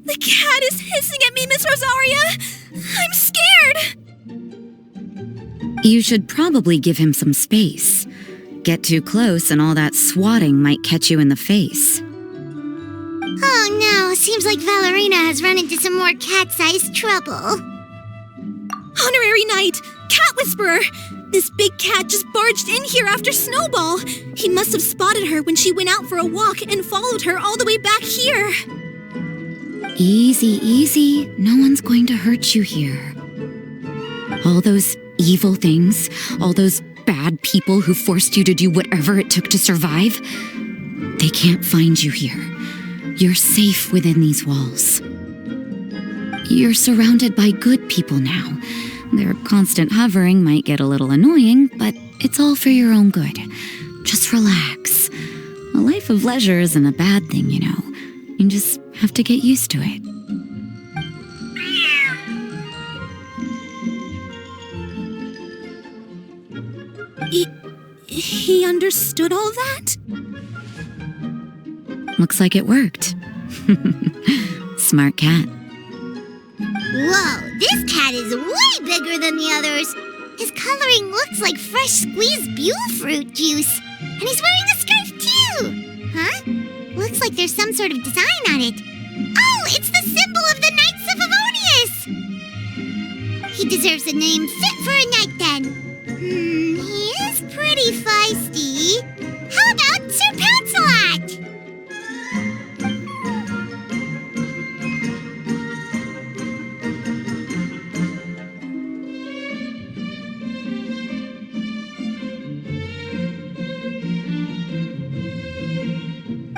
The cat is hissing at me, Miss Rosaria! I'm scared! You should probably give him some space. Get too close and all that swatting might catch you in the face. Oh no, seems like Valerina has run into some more cat-sized trouble. Honorary Knight! Cat Whisperer! This big cat just barged in here after Snowball. He must have spotted her when she went out for a walk and followed her all the way back here. Easy, easy. No one's going to hurt you here. All those evil things, all those bad people who forced you to do whatever it took to survive, they can't find you here. You're safe within these walls. You're surrounded by good people now. Their constant hovering might get a little annoying, but it's all for your own good. Just relax. A life of leisure isn't a bad thing, you know. You just have to get used to it. He understood all that? Looks like it worked. Smart cat. Whoa, this cat is way bigger than the others. His coloring looks like fresh squeezed Bulle fruit juice. And he's wearing a scarf too. Huh? Looks like there's some sort of design on it. Oh, it's the symbol of the Knights of Avonius! He deserves a name fit for a knight then. He is pretty feisty. How about Sir Pouncelot?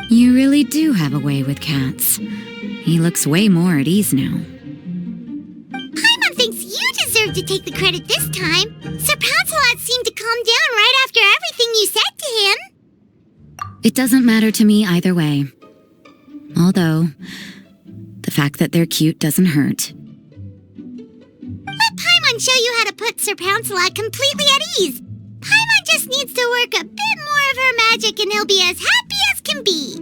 You really do have a way with cats. He looks way more at ease now. Paimon thinks you deserve to take the credit this time. Sir Pouncelot seemed to calm down right after everything you said to him. It doesn't matter to me either way. Although, the fact that they're cute doesn't hurt. Let Paimon show you how to put Sir Pouncelot completely at ease. Paimon just needs to work a bit more of her magic and he'll be as happy as can be.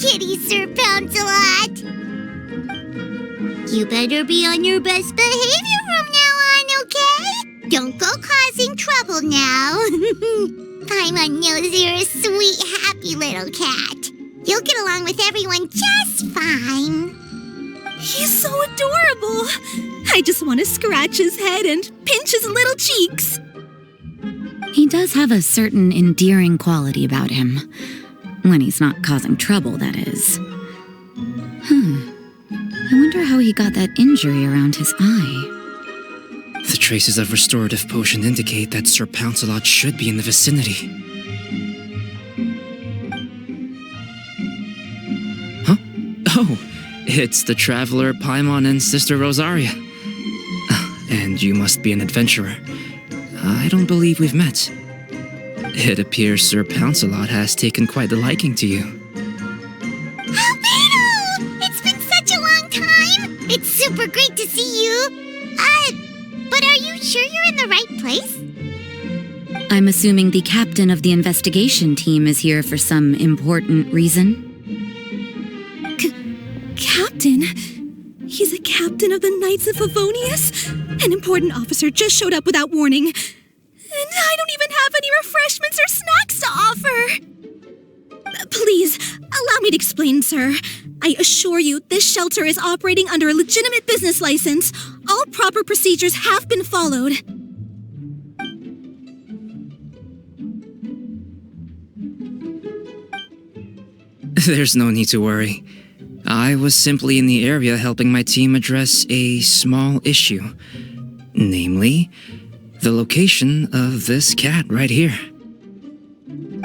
kitty, Sir Pouncelot. You better be on your best behavior from now on, okay? Don't go causing trouble now. Paimon knows you're a sweet, happy little cat. You'll get along with everyone just fine. He's so adorable. I just want to scratch his head and pinch his little cheeks. He does have a certain endearing quality about him. When he's not causing trouble, that is. I wonder how he got that injury around his eye. The traces of restorative potion indicate that Sir Pouncelot should be in the vicinity. Huh? Oh, it's the traveler Paimon and Sister Rosaria. And you must be an adventurer. I don't believe we've met. It appears Sir Pouncelot has taken quite a liking to you. Albedo! It's been such a long time! It's super great to see you! But are you sure you're in the right place? I'm assuming the captain of the investigation team is here for some important reason? Captain? He's a captain of the Knights of Favonius? An important officer just showed up without warning. And I don't even have any refreshments or snacks to offer. Please, allow me to explain, sir. I assure you, this shelter is operating under a legitimate business license. All proper procedures have been followed. There's no need to worry. I was simply in the area helping my team address a small issue. Namely, the location of this cat right here.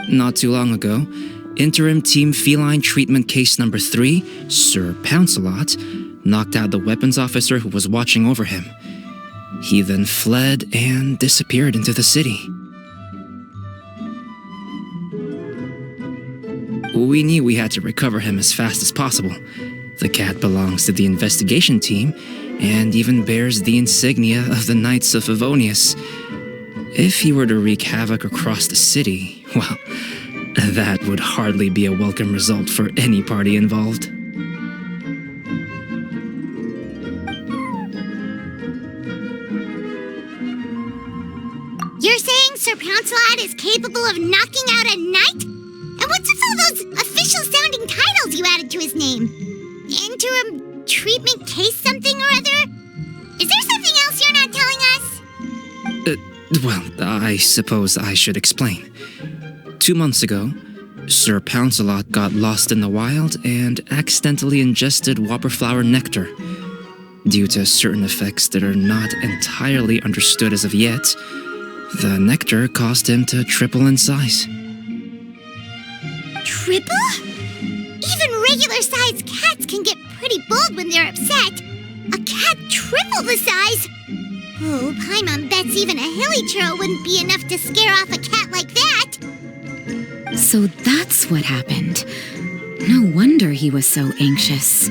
Not too long ago, Interim Team Feline Treatment Case Number 3, Sir Pouncelot, knocked out the weapons officer who was watching over him. He then fled and disappeared into the city. We knew we had to recover him as fast as possible. The cat belongs to the investigation team and even bears the insignia of the Knights of Favonius. If he were to wreak havoc across the city, well, that would hardly be a welcome result for any party involved. You're saying Sir Pouncelot is capable of knocking out a knight? And what's with all those official-sounding titles you added to his name? Interim treatment case something or other? Is there something else you're not telling us? Well, I suppose I should explain. 2 months ago, Sir Pouncelot got lost in the wild and accidentally ingested whopperflower nectar. Due to certain effects that are not entirely understood as of yet, the nectar caused him to triple in size. Triple? Even regular-sized cats can get pretty bold when they're upset. A cat triple the size? Oh, Paimon bets even a hilly churl wouldn't be enough to scare off a cat like that. So that's what happened. No wonder he was so anxious.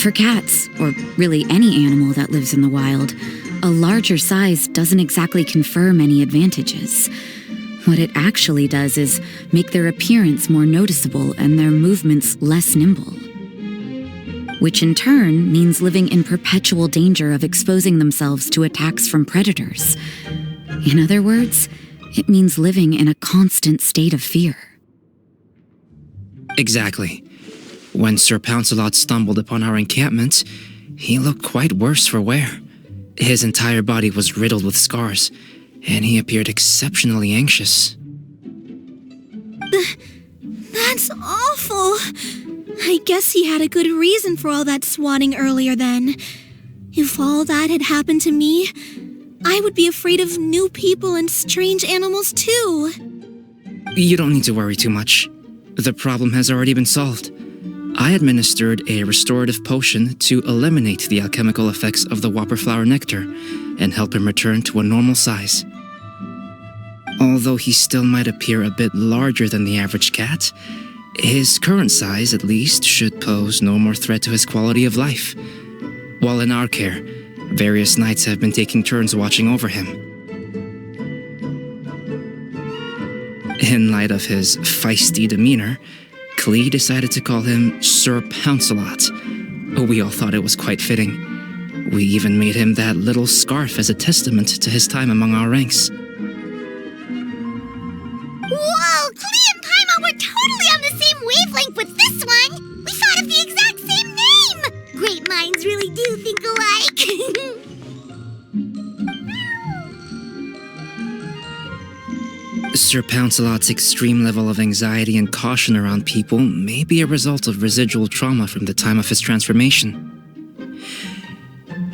For cats, or really any animal that lives in the wild, a larger size doesn't exactly confer many advantages. What it actually does is make their appearance more noticeable and their movements less nimble. Which in turn means living in perpetual danger of exposing themselves to attacks from predators. In other words, it means living in a constant state of fear. Exactly. When Sir Pouncelot stumbled upon our encampment, he looked quite worse for wear. His entire body was riddled with scars, and he appeared exceptionally anxious. That's awful. I guess he had a good reason for all that swatting earlier then. If all that had happened to me, I would be afraid of new people and strange animals too. You don't need to worry too much. The problem has already been solved. I administered a restorative potion to eliminate the alchemical effects of the whopperflower nectar and help him return to a normal size. Although he still might appear a bit larger than the average cat, his current size, at least, should pose no more threat to his quality of life. While in our care, various knights have been taking turns watching over him. In light of his feisty demeanor, Klee decided to call him Sir Pouncelot. We all thought it was quite fitting. We even made him that little scarf as a testament to his time among our ranks. Whoa, Klee and Paimon were totally on the same wavelength with this one! We thought of the exact same name! Great minds really do think alike! Sir Pouncelot's extreme level of anxiety and caution around people may be a result of residual trauma from the time of his transformation.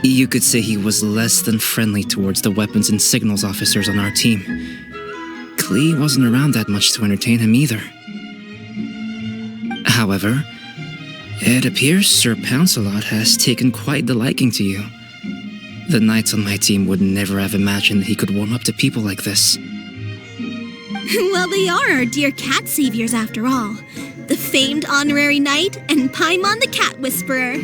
You could say he was less than friendly towards the weapons and signals officers on our team. Klee wasn't around that much to entertain him either. However, it appears Sir Pouncelot has taken quite the liking to you. The knights on my team would never have imagined that he could warm up to people like this. Well, they are our dear cat saviors after all. The famed honorary knight and Paimon the cat whisperer.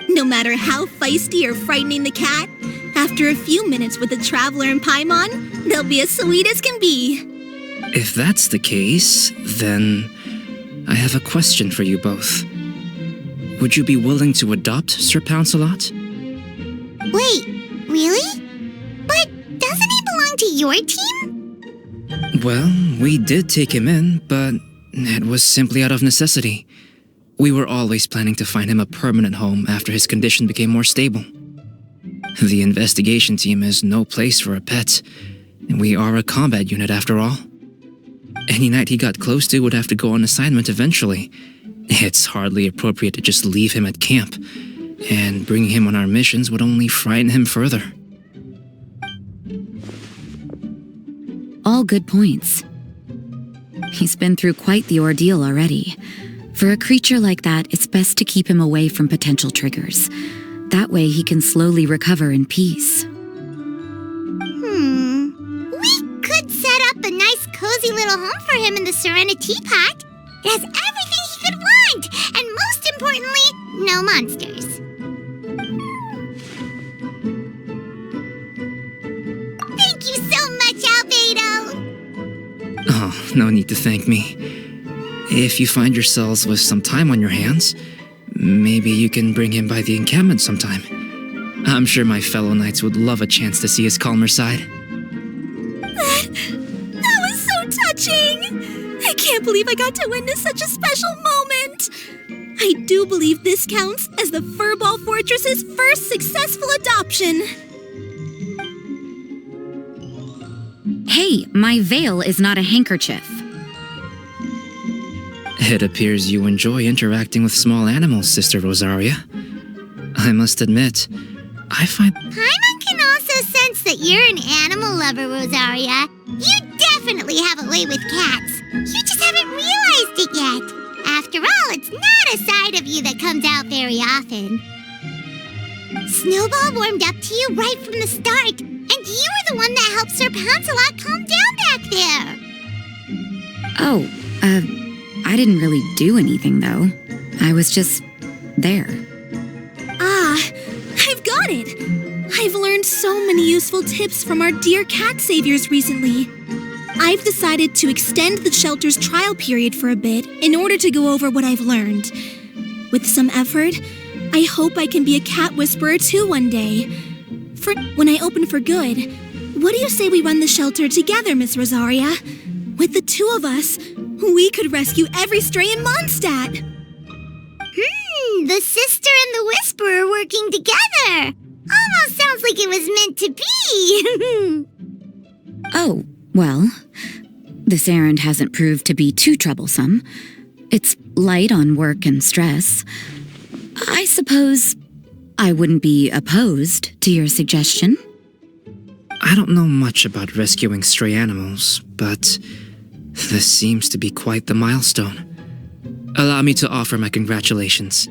No matter how feisty or frightening the cat, after a few minutes with the traveler and Paimon, they'll be as sweet as can be. If that's the case, then I have a question for you both. Would you be willing to adopt Sir Pouncelot? Wait, really? But doesn't he belong to your team? Well, we did take him in, but it was simply out of necessity. We were always planning to find him a permanent home after his condition became more stable. The investigation team is no place for a pet, and we are a combat unit after all. Any knight he got close to would have to go on assignment eventually. It's hardly appropriate to just leave him at camp, and bringing him on our missions would only frighten him further. All good points. He's been through quite the ordeal already. For a creature like that, it's best to keep him away from potential triggers. That way he can slowly recover in peace. We could set up a nice cozy little home for him in the Sewarna teapot. It has everything he could want, and most importantly, no monsters. Thank you so much, Albedo! Oh, no need to thank me. If you find yourselves with some time on your hands, maybe you can bring him by the encampment sometime. I'm sure my fellow knights would love a chance to see his calmer side. That was so touching! I can't believe I got to witness such a special moment! I do believe this counts as the Furball Fortress's first successful adoption. Hey, my veil is not a handkerchief. It appears you enjoy interacting with small animals, Sister Rosaria. I must admit, I find... Paimon can also sense that you're an animal lover, Rosaria. You definitely have a way with cats. You just haven't realized it yet. After all, it's not a side of you that comes out very often. Snowball warmed up to you right from the start, and you were the one that helped Sir Pouncelot calm down back there. Oh, I didn't really do anything, though. I was just there. Ah, I've got it! I've learned so many useful tips from our dear cat saviors recently. I've decided to extend the shelter's trial period for a bit in order to go over what I've learned. With some effort, I hope I can be a cat whisperer too one day. For when I open for good, what do you say we run the shelter together, Miss Rosaria? With the two of us, we could rescue every stray in Mondstadt. The sister and the whisperer working together. Almost sounds like it was meant to be. Oh, well, this errand hasn't proved to be too troublesome. It's light on work and stress. I suppose I wouldn't be opposed to your suggestion. I don't know much about rescuing stray animals, but this seems to be quite the milestone. Allow me to offer my congratulations.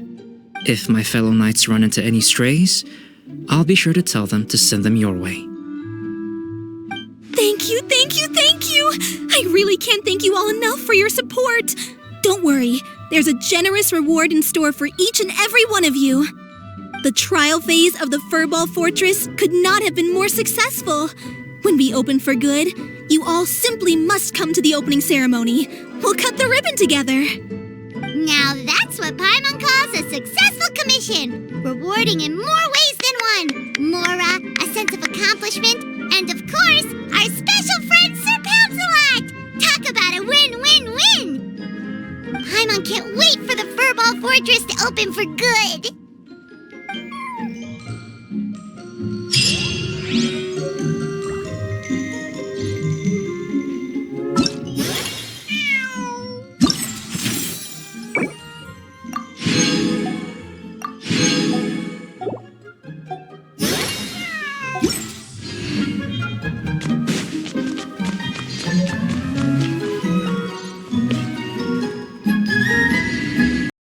If my fellow knights run into any strays, I'll be sure to tell them to send them your way. Thank you, thank you, thank you! I really can't thank you all enough for your support. Don't worry, there's a generous reward in store for each and every one of you. The trial phase of the Furball Fortress could not have been more successful. When we open for good, you all simply must come to the opening ceremony. We'll cut the ribbon together. Now that's what Paimon calls a successful commission, rewarding in more ways than one. Mora, a sense of accomplishment, and of course, our special friend Sir Pouncelot! Talk about a win-win-win! Paimon can't wait for the Furball Fortress to open for good!